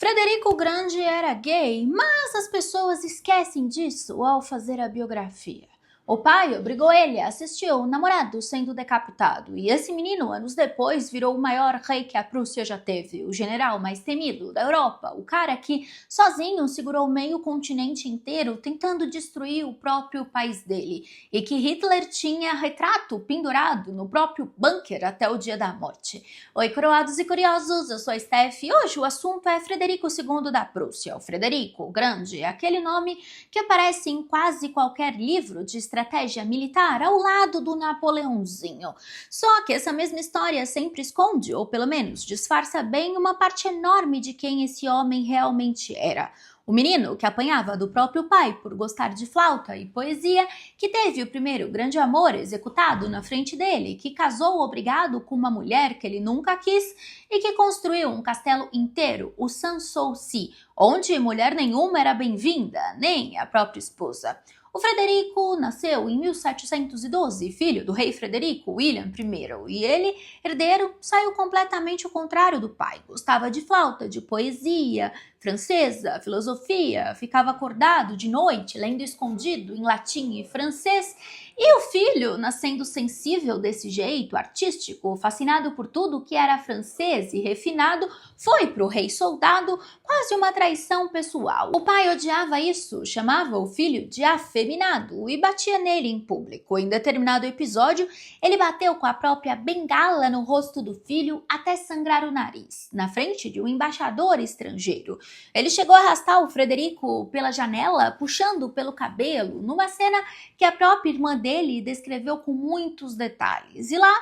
Frederico o Grande era gay, mas as pessoas esquecem disso ao fazer a biografia. O pai obrigou ele a assistir o namorado sendo decapitado, e esse menino, anos depois, virou o maior rei que a Prússia já teve, o general mais temido da Europa, o cara que sozinho segurou meio continente inteiro tentando destruir o próprio país dele, e que Hitler tinha retrato pendurado no próprio bunker até o dia da morte. Oi, coroados e curiosos, eu sou a Steph e hoje o assunto é Frederico II da Prússia, o Frederico o Grande, aquele nome que aparece em quase qualquer livro de estratégia militar ao lado do Napoleãozinho. Só que essa mesma história sempre esconde, ou pelo menos disfarça bem, uma parte enorme de quem esse homem realmente era. O menino que apanhava do próprio pai por gostar de flauta e poesia, que teve o primeiro grande amor executado na frente dele, que casou obrigado com uma mulher que ele nunca quis e que construiu um castelo inteiro, o Sanssouci, onde mulher nenhuma era bem-vinda, nem a própria esposa. O Frederico nasceu em 1712, filho do rei Frederico, William I, e ele, herdeiro, saiu completamente ao contrário do pai. Gostava de flauta, de poesia francesa, filosofia, ficava acordado de noite, lendo escondido em latim e francês, e o filho, nascendo sensível desse jeito, artístico, fascinado por tudo que era francês e refinado, foi para o rei soldado quase uma traição pessoal. O pai odiava isso, chamava o filho de afeminado e batia nele em público. Em determinado episódio, ele bateu com a própria bengala no rosto do filho até sangrar o nariz, na frente de um embaixador estrangeiro. Ele chegou a arrastar o Frederico pela janela, puxando pelo cabelo, numa cena que a própria irmã dele descreveu com muitos detalhes. E lá,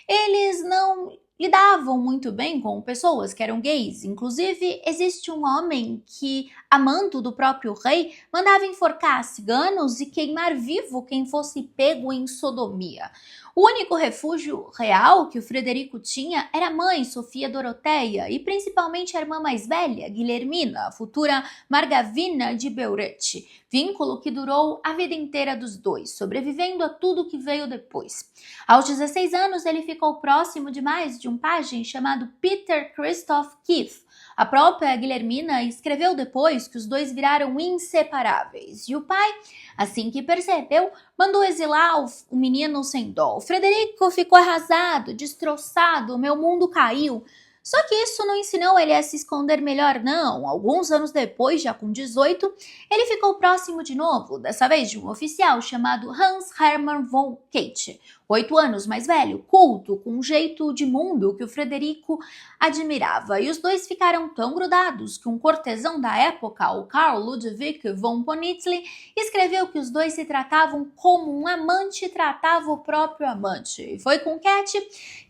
eles não lidavam muito bem com pessoas que eram gays. Inclusive, existe um homem que, amando do próprio rei, mandava enforcar ciganos e queimar vivo quem fosse pego em sodomia. O único refúgio real que o Frederico tinha era a mãe, Sofia Doroteia, e principalmente a irmã mais velha, Guilhermina, a futura Margravina de Beuret, vínculo que durou a vida inteira dos dois, sobrevivendo a tudo que veio depois. Aos 16 anos, ele ficou próximo demais de um pajem chamado Peter Christoph Keith. A própria Guilhermina escreveu depois que os dois viraram inseparáveis, e o pai, assim que percebeu, mandou exilar o menino sem dó. O Frederico ficou arrasado, destroçado, meu mundo caiu. Só que isso não ensinou ele a se esconder melhor, não. Alguns anos depois, já com 18, ele ficou próximo de novo, dessa vez de um oficial chamado Hans Hermann von Katte, 8 anos mais velho, culto, com um jeito de mundo que o Frederico admirava. E os dois ficaram tão grudados que um cortesão da época, o Karl Ludwig von Poniatowski, escreveu que os dois se tratavam como um amante tratava o próprio amante. E foi com Katte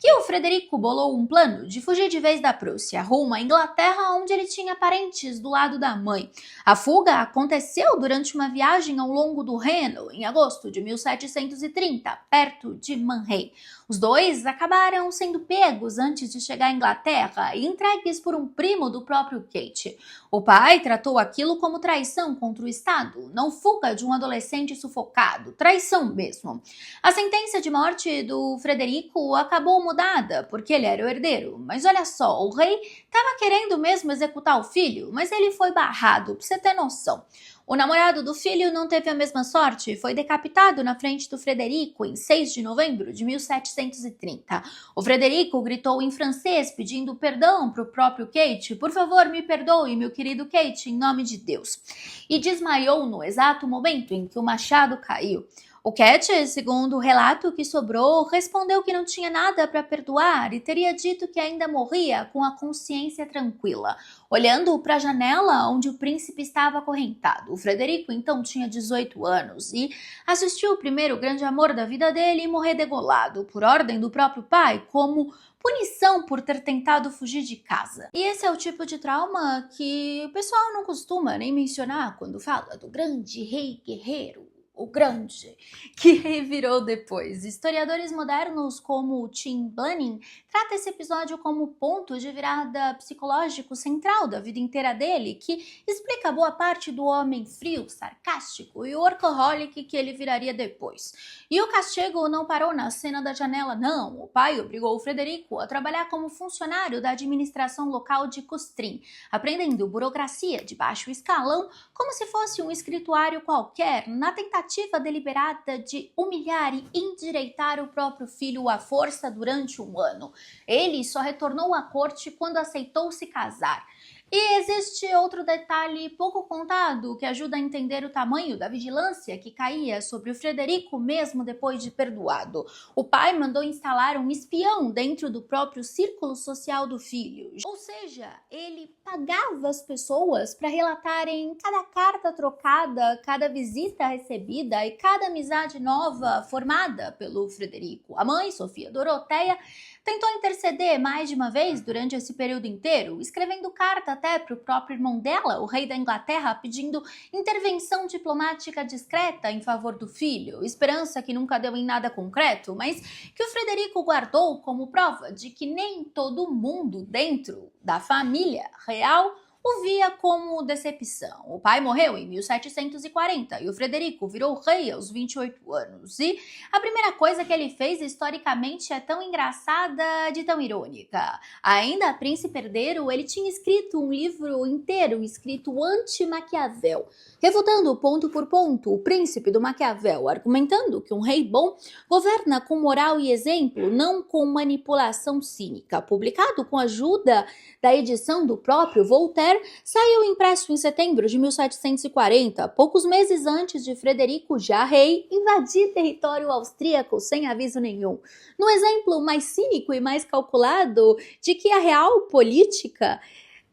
que o Frederico bolou um plano de fugir de vez da Prússia, rumo à Inglaterra, onde ele tinha parentes do lado da mãe. A fuga aconteceu durante uma viagem ao longo do Reno, em agosto de 1730, perto de Mannheim. Os dois acabaram sendo pegos antes de chegar à Inglaterra e entregues por um primo do próprio Katte. O pai tratou aquilo como traição contra o Estado, não fuga de um adolescente sufocado, traição mesmo. A sentença de morte do Frederico acabou mudada, porque ele era o herdeiro. Mas olha só, o rei estava querendo mesmo executar o filho, mas ele foi barrado, pra você ter noção. O namorado do filho não teve a mesma sorte e foi decapitado na frente do Frederico em 6 de novembro de 1730. O Frederico gritou em francês pedindo perdão para o próprio Katte: "Por favor, me perdoe, meu querido Katte, em nome de Deus", e desmaiou no exato momento em que o machado caiu. O Katte, segundo o relato que sobrou, respondeu que não tinha nada para perdoar e teria dito que ainda morria com a consciência tranquila, olhando para a janela onde o príncipe estava acorrentado. O Frederico então tinha 18 anos e assistiu o primeiro grande amor da vida dele morrer degolado, por ordem do próprio pai, como punição por ter tentado fugir de casa. E esse é o tipo de trauma que o pessoal não costuma nem mencionar quando fala do grande rei guerreiro, o Grande, que revirou depois. Historiadores modernos como Tim Blaney trata esse episódio como ponto de virada psicológico central da vida inteira dele, que explica boa parte do homem frio, sarcástico e workaholic que ele viraria depois. E o castigo não parou na cena da janela, não. O pai obrigou o Frederico a trabalhar como funcionário da administração local de Custrin, aprendendo burocracia de baixo escalão como se fosse um escrituário qualquer, na tentativa deliberada de humilhar e endireitar o próprio filho à força durante um ano. Ele só retornou à corte quando aceitou se casar. E existe outro detalhe pouco contado que ajuda a entender o tamanho da vigilância que caía sobre o Frederico mesmo depois de perdoado. O pai mandou instalar um espião dentro do próprio círculo social do filho. Ou seja, ele pagava as pessoas para relatarem cada carta trocada, cada visita recebida e cada amizade nova formada pelo Frederico. A mãe, Sofia Doroteia, tentou interceder mais de uma vez durante esse período inteiro, escrevendo carta até para o próprio irmão dela, o rei da Inglaterra, pedindo intervenção diplomática discreta em favor do filho, esperança que nunca deu em nada concreto, mas que o Frederico guardou como prova de que nem todo mundo dentro da família real o via como decepção. O pai morreu em 1740 e o Frederico virou rei aos 28 anos. E a primeira coisa que ele fez historicamente é tão engraçada de tão irônica. Ainda príncipe herdeiro, ele tinha escrito um livro inteiro escrito anti-Maquiavel, refutando ponto por ponto o príncipe do Maquiavel, argumentando que um rei bom governa com moral e exemplo, não com manipulação cínica. Publicado com a ajuda da edição do próprio Voltaire, saiu impresso em setembro de 1740, poucos meses antes de Frederico, já rei, invadir território austríaco sem aviso nenhum. No exemplo mais cínico e mais calculado de que a real política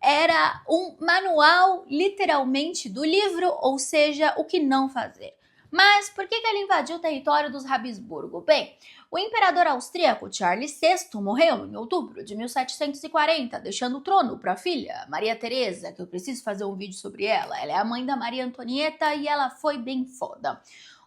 era um manual, literalmente, do livro, ou seja, o que não fazer. Mas por que ele invadiu o território dos Habsburgo? Bem, o imperador austríaco Charles VI morreu em outubro de 1740, deixando o trono para a filha, Maria Teresa, que eu preciso fazer um vídeo sobre ela. Ela é a mãe da Maria Antonieta e ela foi bem foda.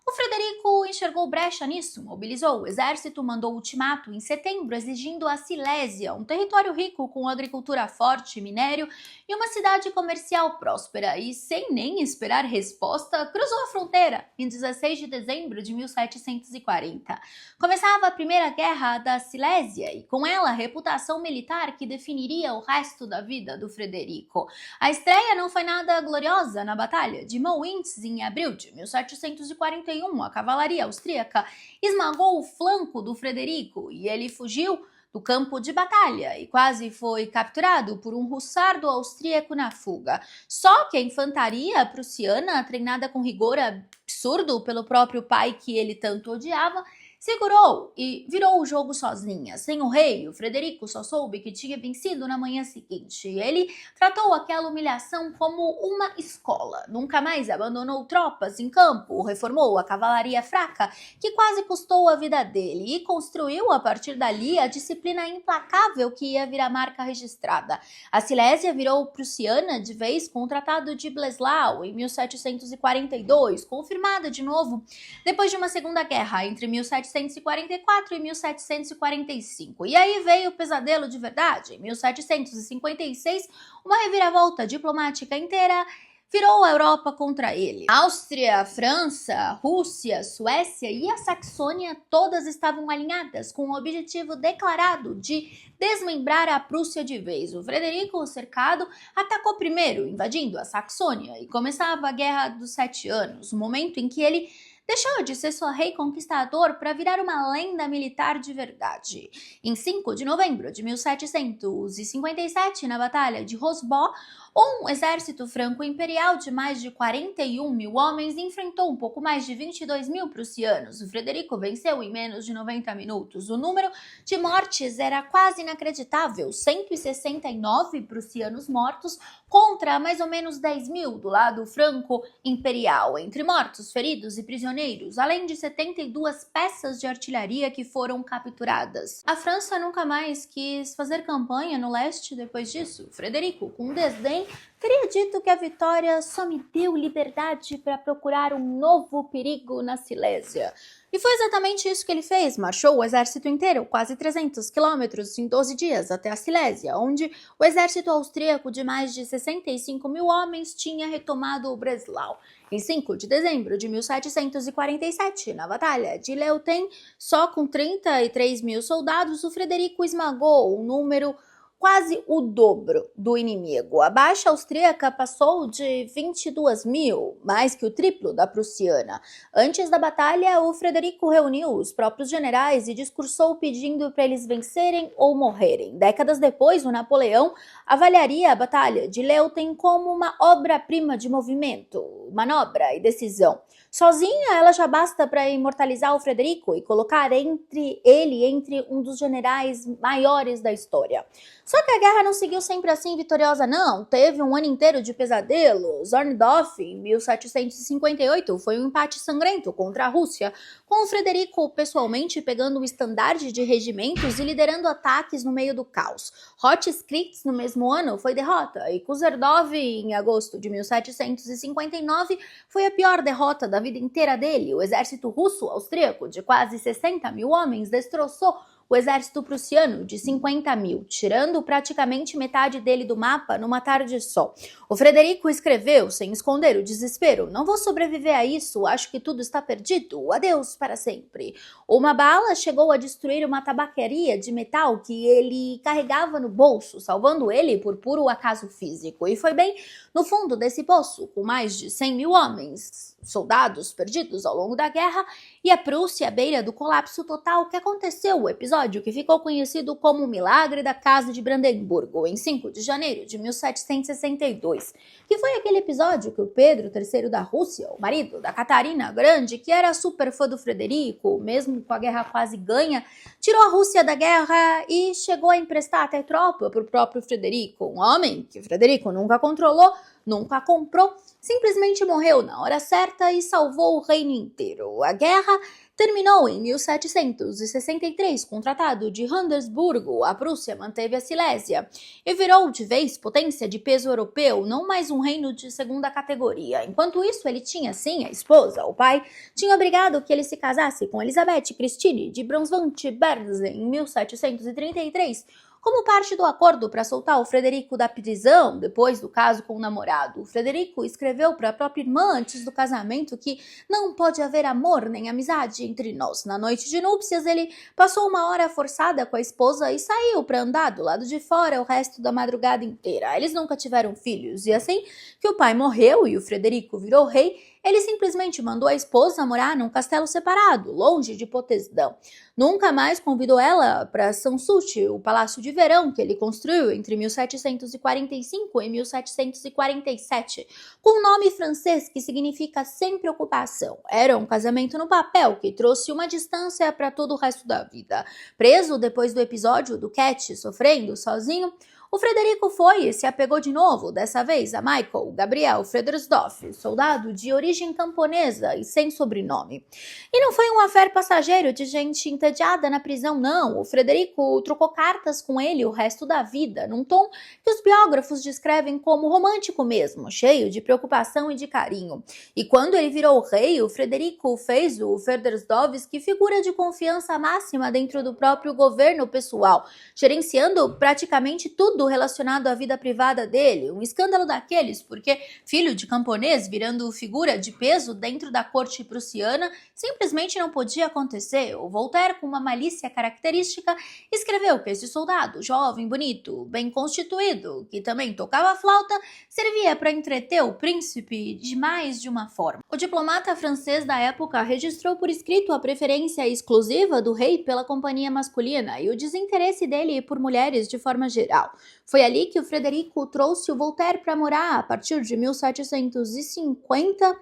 O Frederico enxergou brecha nisso, mobilizou o exército, mandou ultimato em setembro exigindo a Silésia, um território rico com agricultura forte, minério e uma cidade comercial próspera, e sem nem esperar resposta, cruzou a fronteira em 16 de dezembro de 1740. Começava a Primeira Guerra da Silésia e com ela a reputação militar que definiria o resto da vida do Frederico. A estreia não foi nada gloriosa na Batalha de Moulins em abril de 1741. A cavalaria austríaca esmagou o flanco do Frederico e ele fugiu do campo de batalha e quase foi capturado por um hussardo austríaco na fuga. Só que a infantaria prussiana, treinada com rigor absurdo pelo próprio pai que ele tanto odiava, segurou e virou o jogo sozinha. Sem o rei, o Frederico só soube que tinha vencido na manhã seguinte. Ele tratou aquela humilhação como uma escola. Nunca mais abandonou tropas em campo, reformou a cavalaria fraca, que quase custou a vida dele, e construiu a partir dali a disciplina implacável que ia virar marca registrada. A Silésia virou prussiana de vez com o Tratado de Breslau em 1742, confirmada de novo depois de uma segunda guerra entre 1744 e 1745. E aí veio o pesadelo de verdade. Em 1756, uma reviravolta diplomática inteira virou a Europa contra ele. Áustria, França, Rússia, Suécia e a Saxônia todas estavam alinhadas com o objetivo declarado de desmembrar a Prússia de vez. O Frederico, cercado, atacou primeiro, invadindo a Saxônia, e começava a Guerra dos 7 Anos, o momento em que ele deixou de ser só rei conquistador para virar uma lenda militar de verdade. Em 5 de novembro de 1757, na Batalha de Rosbó, um exército franco-imperial de mais de 41 mil homens enfrentou um pouco mais de 22 mil prussianos. O Frederico venceu em menos de 90 minutos. O número de mortes era quase inacreditável, 169 prussianos mortos contra mais ou menos 10 mil do lado franco-imperial, entre mortos, feridos e prisioneiros, além de 72 peças de artilharia que foram capturadas. A França nunca mais quis fazer campanha no leste depois disso. Frederico, com desdém porém teria dito que a vitória só me deu liberdade para procurar um novo perigo na Silésia. E foi exatamente isso que ele fez, marchou o exército inteiro, quase 300 quilômetros em 12 dias até a Silésia, onde o exército austríaco de mais de 65 mil homens tinha retomado o Breslau. Em 5 de dezembro de 1747, na Batalha de Leuthen, só com 33 mil soldados, o Frederico esmagou um número quase o dobro do inimigo. A baixa austríaca passou de 22 mil, mais que o triplo da prussiana. Antes da batalha, o Frederico reuniu os próprios generais e discursou pedindo para eles vencerem ou morrerem. Décadas depois, o Napoleão avaliaria a Batalha de Leuthen como uma obra-prima de movimento, manobra e decisão. Sozinha, ela já basta para imortalizar o Frederico e colocar ele entre um dos generais maiores da história. Só que a guerra não seguiu sempre assim vitoriosa, não. Teve um ano inteiro de pesadelos. Zorndorf, em 1758, foi um empate sangrento contra a Rússia, com o Frederico pessoalmente pegando o estandarte de regimentos e liderando ataques no meio do caos. Rotskreuz, no mesmo ano, foi derrota, e Kutuzov, em agosto de 1759, foi a pior derrota da vida inteira dele. O exército russo-austríaco, de quase 60 mil homens, destroçou o exército prussiano de 50 mil, tirando praticamente metade dele do mapa numa tarde só. O Frederico escreveu, sem esconder o desespero: "Não vou sobreviver a isso, acho que tudo está perdido, adeus para sempre." Uma bala chegou a destruir uma tabacaria de metal que ele carregava no bolso, salvando ele por puro acaso físico. E foi bem no fundo desse poço, com mais de 100 mil homens, soldados perdidos ao longo da guerra, e a Prússia à beira do colapso total, que aconteceu o episódio que ficou conhecido como o Milagre da Casa de Brandemburgo, em 5 de janeiro de 1762, que foi aquele episódio que o Pedro III da Rússia, o marido da Catarina Grande, que era super fã do Frederico, mesmo com a guerra quase ganha, tirou a Rússia da guerra e chegou a emprestar até tropa para o próprio Frederico, um homem que Frederico nunca controlou, nunca comprou, simplesmente morreu na hora certa e salvou o reino inteiro. A guerra terminou em 1763 com o Tratado de Hindenburgo. A Prússia manteve a Silésia e virou de vez potência de peso europeu, não mais um reino de segunda categoria. Enquanto isso, ele tinha sim a esposa. O pai tinha obrigado que ele se casasse com Elisabeth Christine de Braunschweig-Berzin em 1733, como parte do acordo para soltar o Frederico da prisão depois do caso com o namorado. O Frederico escreveu para a própria irmã antes do casamento que não pode haver amor nem amizade entre nós. Na noite de núpcias, ele passou uma hora forçada com a esposa e saiu para andar do lado de fora o resto da madrugada inteira. Eles nunca tiveram filhos, e assim que o pai morreu e o Frederico virou rei, ele simplesmente mandou a esposa morar num castelo separado, longe de Potsdam. Nunca mais convidou ela para Sanssouci, o palácio de verão que ele construiu entre 1745 e 1747, com um nome francês que significa sem preocupação. Era um casamento no papel que trouxe uma distância para todo o resto da vida. Preso depois do episódio do Cat sofrendo sozinho, o Frederico foi e se apegou de novo, dessa vez a Michael Gabriel Fredersdorf, soldado de origem camponesa e sem sobrenome. E não foi um affair passageiro de gente entediada na prisão, não. O Frederico trocou cartas com ele o resto da vida, num tom que os biógrafos descrevem como romântico mesmo, cheio de preocupação e de carinho. E quando ele virou rei, o Frederico fez o Fredersdorf figura de confiança máxima dentro do próprio governo pessoal, gerenciando praticamente tudo relacionado à vida privada dele. Um escândalo daqueles, porque filho de camponês virando figura de peso dentro da corte prussiana simplesmente não podia acontecer. O Voltaire, com uma malícia característica, escreveu que esse soldado, jovem, bonito, bem constituído, que também tocava flauta, servia para entreter o príncipe de mais de uma forma. O diplomata francês da época registrou por escrito a preferência exclusiva do rei pela companhia masculina e o desinteresse dele por mulheres de forma geral. Foi ali que o Frederico trouxe o Voltaire para morar a partir de 1750,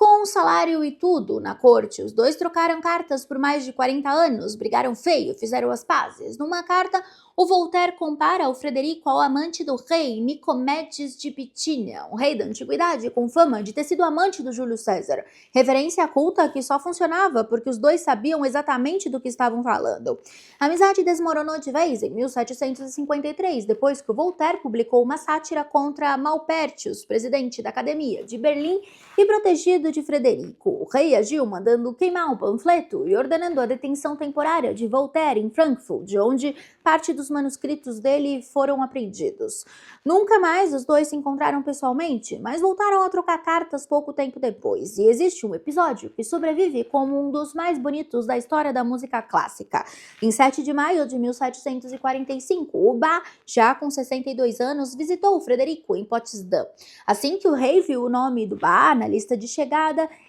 Com salário e tudo na corte, os dois trocaram cartas por mais de 40 anos, brigaram feio, fizeram as pazes. Numa carta, o Voltaire compara o Frederico ao amante do rei Nicomedes de Bitínia, um rei da antiguidade com fama de ter sido amante do Júlio César. Referência culta que só funcionava porque os dois sabiam exatamente do que estavam falando. A amizade desmoronou de vez em 1753, depois que o Voltaire publicou uma sátira contra Maupertius, presidente da Academia de Berlim e protegido de Frederico. O rei agiu mandando queimar o panfleto e ordenando a detenção temporária de Voltaire em Frankfurt, onde parte dos manuscritos dele foram apreendidos. Nunca mais os dois se encontraram pessoalmente, mas voltaram a trocar cartas pouco tempo depois. E existe um episódio que sobrevive como um dos mais bonitos da história da música clássica. Em 7 de maio de 1745, o Bach, já com 62 anos, visitou o Frederico em Potsdam. Assim que o rei viu o nome do Bach na lista de chegada,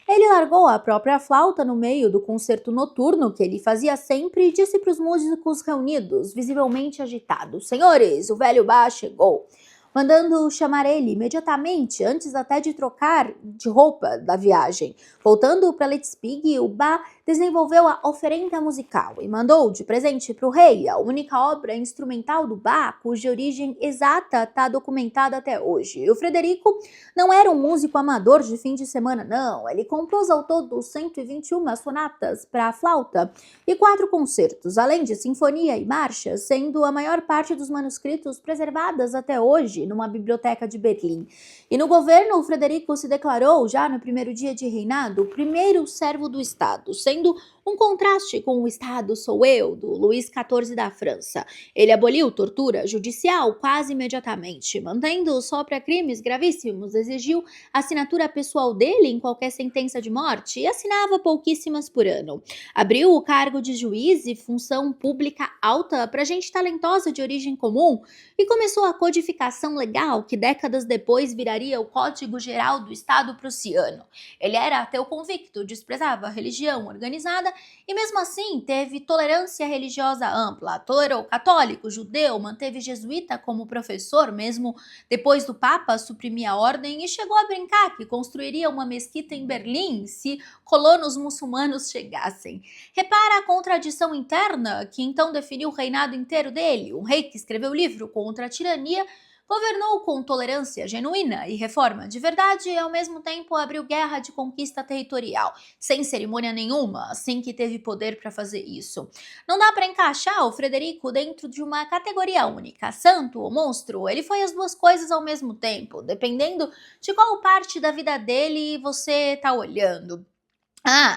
ele largou a própria flauta no meio do concerto noturno que ele fazia sempre e disse para os músicos reunidos, visivelmente agitados: "Senhores, o velho Bach chegou", mandando chamar ele imediatamente, antes até de trocar de roupa da viagem. Voltando para Leipzig, o Bach desenvolveu a oferenda musical e mandou de presente para o rei a única obra instrumental do Bach, cuja origem exata está documentada até hoje. E o Frederico não era um músico amador de fim de semana, não. Ele compôs ao todo 121 sonatas para a flauta e 4 concertos, além de sinfonia e marcha, sendo a maior parte dos manuscritos preservadas até hoje numa biblioteca de Berlim. E no governo, o Frederico se declarou, já no primeiro dia de reinado, o primeiro servo do Estado, sendo um contraste com o Estado sou eu, do Luís XIV da França. Ele aboliu tortura judicial quase imediatamente, mantendo só para crimes gravíssimos, exigiu a assinatura pessoal dele em qualquer sentença de morte e assinava pouquíssimas por ano. Abriu o cargo de juiz e função pública alta para gente talentosa de origem comum e começou a codificação legal que décadas depois viraria o Código Geral do Estado prussiano. Ele era ateu convicto, desprezava a religião organizada e mesmo assim teve tolerância religiosa ampla. Tolerou católico, judeu, manteve jesuíta como professor mesmo depois do Papa suprimir a ordem e chegou a brincar que construiria uma mesquita em Berlim se colonos muçulmanos chegassem. Repara a contradição interna que então definiu o reinado inteiro dele. Um rei que escreveu livro contra a tirania, governou com tolerância genuína e reforma de verdade e ao mesmo tempo abriu guerra de conquista territorial, sem cerimônia nenhuma, assim que teve poder para fazer isso. Não dá para encaixar o Frederico dentro de uma categoria única, santo ou monstro. Ele foi as duas coisas ao mesmo tempo, dependendo de qual parte da vida dele você tá olhando.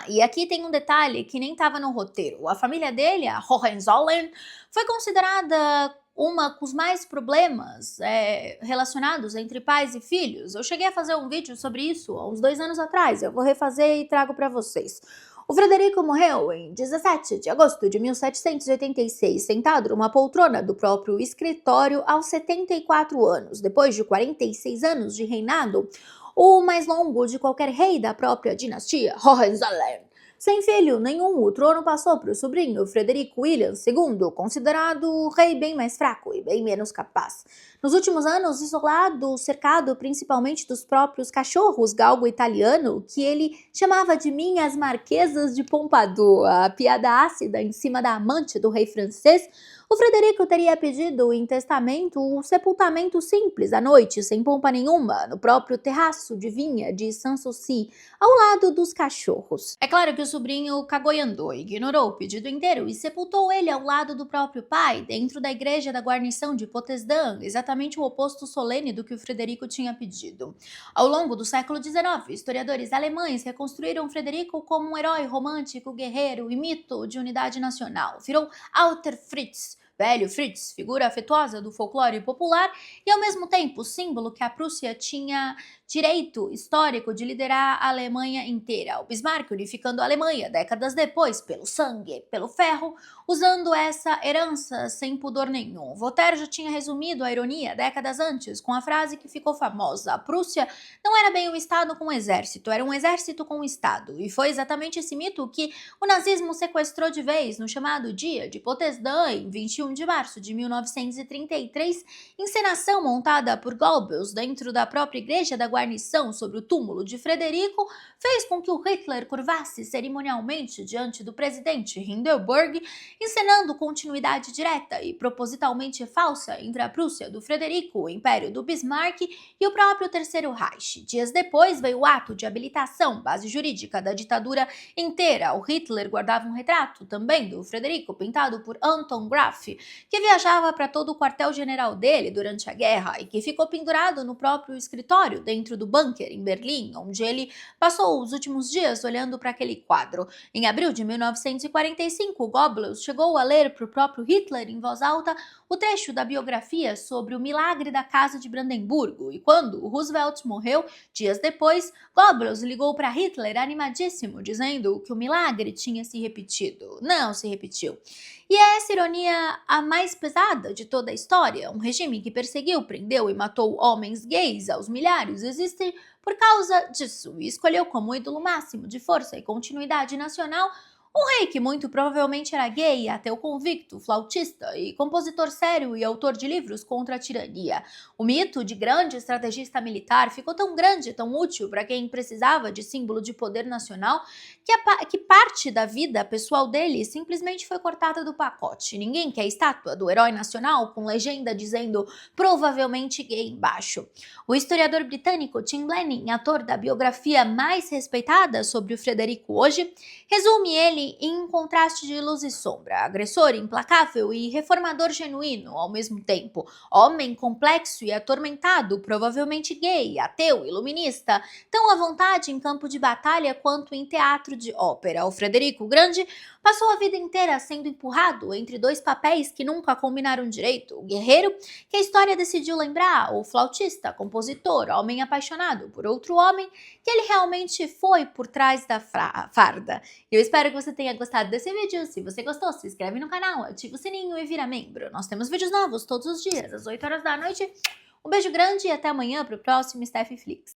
E aqui tem um detalhe que nem estava no roteiro. A família dele, a Hohenzollern, foi considerada uma com os mais problemas relacionados entre pais e filhos. Eu cheguei a fazer um vídeo sobre isso há uns 2 anos atrás. Eu vou refazer e trago para vocês. O Frederico morreu em 17 de agosto de 1786, sentado numa poltrona do próprio escritório aos 74 anos. Depois de 46 anos de reinado, o mais longo de qualquer rei da própria dinastia, Hohenzollern. Sem filho nenhum, o trono passou para o sobrinho Frederico William II, considerado o rei bem mais fraco e bem menos capaz. Nos últimos anos, isolado, cercado principalmente dos próprios cachorros galgo-italiano, que ele chamava de minhas marquesas de Pompadour, a piada ácida em cima da amante do rei francês, o Frederico teria pedido em testamento o sepultamento simples à noite, sem pompa nenhuma, no próprio terraço de vinha de Sanssouci, ao lado dos cachorros. É claro que o sobrinho cagou e andou, ignorou o pedido inteiro e sepultou ele ao lado do próprio pai, dentro da igreja da guarnição de Potsdam, exatamente o oposto solene do que o Frederico tinha pedido. Ao longo do século XIX, historiadores alemães reconstruíram Frederico como um herói romântico, guerreiro e mito de unidade nacional. Virou Alter Fritz, Velho Fritz, figura afetuosa do folclore popular e ao mesmo tempo símbolo que a Prússia tinha direito histórico de liderar a Alemanha inteira. O Bismarck unificando a Alemanha décadas depois pelo sangue, pelo ferro, usando essa herança sem pudor nenhum. Voltaire já tinha resumido a ironia décadas antes com a frase que ficou famosa: a Prússia não era bem um Estado com um exército, era um exército com um Estado. E foi exatamente esse mito que o nazismo sequestrou de vez no chamado Dia de Potsdam, em 21 de março de 1933, encenação montada por Goebbels dentro da própria igreja da guarnição sobre o túmulo de Frederico fez com que o Hitler curvasse cerimonialmente diante do presidente Hindenburg, encenando continuidade direta e propositalmente falsa entre a Prússia do Frederico, o Império do Bismarck e o próprio Terceiro Reich. Dias depois veio o ato de habilitação, base jurídica da ditadura inteira. O Hitler guardava um retrato também do Frederico, pintado por Anton Graf, que viajava para todo o quartel-general dele durante a guerra e que ficou pendurado no próprio escritório dentro do bunker em Berlim, onde ele passou os últimos dias olhando para aquele quadro. Em abril de 1945, Goebbels chegou a ler para o próprio Hitler em voz alta o trecho da biografia sobre o milagre da Casa de Brandemburgo, e quando o Roosevelt morreu, dias depois, Goebbels ligou para Hitler animadíssimo, dizendo que o milagre tinha se repetido. Não se repetiu. E é essa ironia a mais pesada de toda a história. Um regime que perseguiu, prendeu e matou homens gays aos milhares existe por causa disso e escolheu como ídolo máximo de força e continuidade nacional um rei que muito provavelmente era gay, ateu convicto, flautista e compositor sério e autor de livros contra a tirania. O mito de grande estrategista militar ficou tão grande e tão útil para quem precisava de símbolo de poder nacional que parte da vida pessoal dele simplesmente foi cortada do pacote. Ninguém quer estátua do herói nacional com legenda dizendo provavelmente gay embaixo. O historiador britânico Tim Blenheim, ator da biografia mais respeitada sobre o Frederico hoje, resume ele em um contraste de luz e sombra, agressor implacável e reformador genuíno ao mesmo tempo, homem complexo e atormentado, provavelmente gay, ateu, iluminista, tão à vontade em campo de batalha quanto em teatro de ópera. O Frederico Grande passou a vida inteira sendo empurrado entre dois papéis que nunca combinaram direito: o guerreiro, que a história decidiu lembrar, o flautista, compositor, homem apaixonado por outro homem, que ele realmente foi por trás da farda. Eu espero que você tenha gostado desse vídeo. Se você gostou, se inscreve no canal, ativa o sininho e vira membro. Nós temos vídeos novos todos os dias, às 8 horas da noite. Um beijo grande e até amanhã para o próximo Steffi Flix.